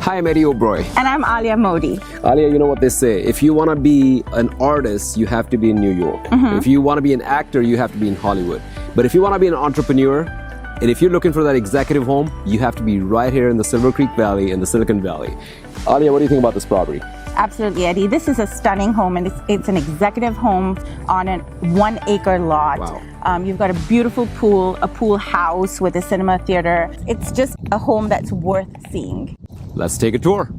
Hi, I'm Eddie O'Broy. And I'm Alia Modi. Alia, you know what they say. If you want to be an artist, you have to be in New York. If you want to be an actor, you have to be in Hollywood. But if you want to be an entrepreneur, and if you're looking for that executive home, you have to be right here in the Silver Creek Valley, in the Silicon Valley. Alia, what do you think about this property? Absolutely, Eddie. This is a stunning home, and it's an executive home on a 1 acre lot. Wow. You've got a beautiful pool, a pool house with a cinema theater. It's just a home that's worth seeing. Let's take a tour.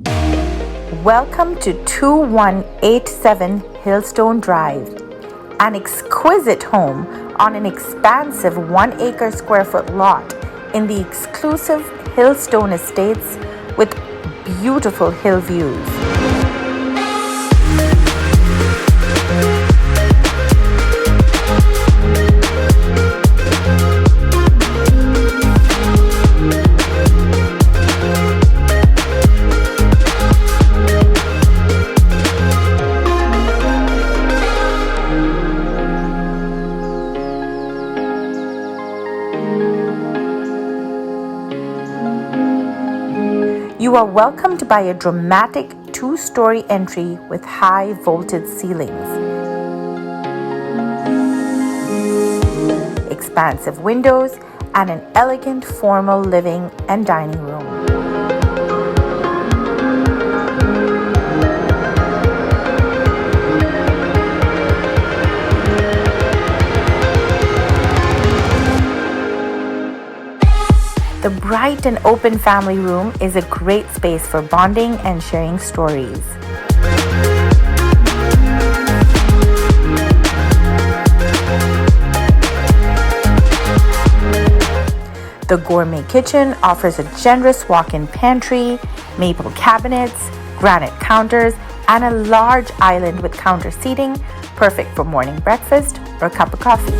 Welcome to 2187 Hillstone Drive, an exquisite home on an expansive 1 acre square foot lot in the exclusive Hillstone Estates with beautiful hill views. You are welcomed by a dramatic 2-story entry with high vaulted ceilings, expansive windows, and an elegant formal living and dining room. The bright and open family room is a great space for bonding and sharing stories. The Gourmet kitchen offers a generous walk-in pantry, maple cabinets, granite counters, and a large island with counter seating, perfect for morning breakfast or a cup of coffee.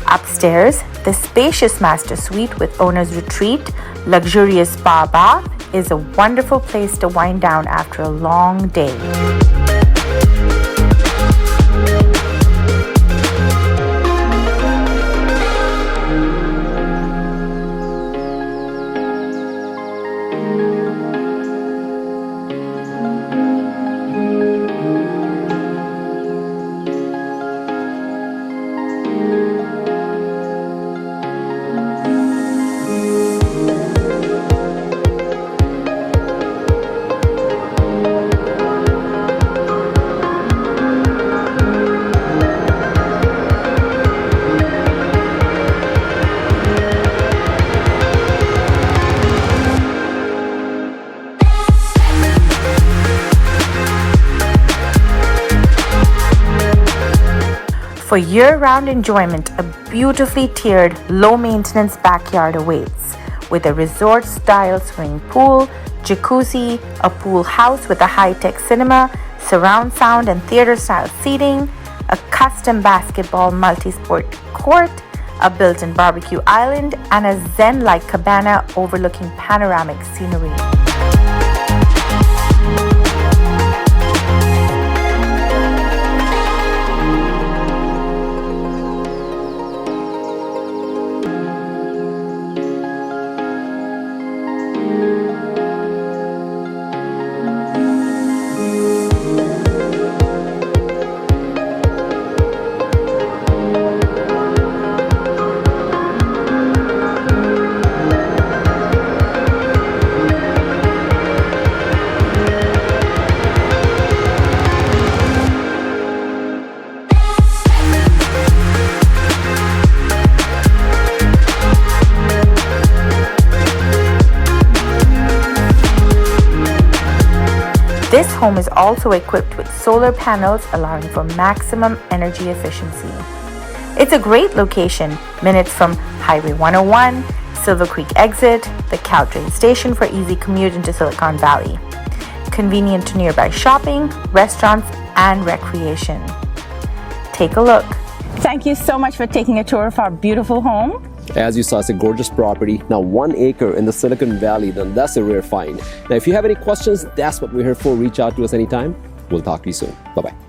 Upstairs, the spacious master suite with owner's retreat, luxurious spa bath is a wonderful place to wind down after a long day. For year-round enjoyment, a beautifully tiered, low-maintenance backyard awaits, with a resort-style swimming pool, jacuzzi, a pool house with a high-tech cinema, surround sound and theater-style seating, a custom basketball multi-sport court, a built-in barbecue island, and a Zen-like cabana overlooking panoramic scenery. This home is also equipped with solar panels, allowing for maximum energy efficiency. It's a great location, minutes from Highway 101, Silver Creek exit, the Caltrain station for easy commute into Silicon Valley. Convenient to nearby shopping, restaurants, and recreation. Take a look. Thank you so much for taking a tour of our beautiful home. As you saw, it's a gorgeous property. Now 1 acre in the Silicon Valley, then that's a rare find. Now if you have any questions, that's what we're here for. Reach out to us anytime. We'll talk to you soon. Bye-bye.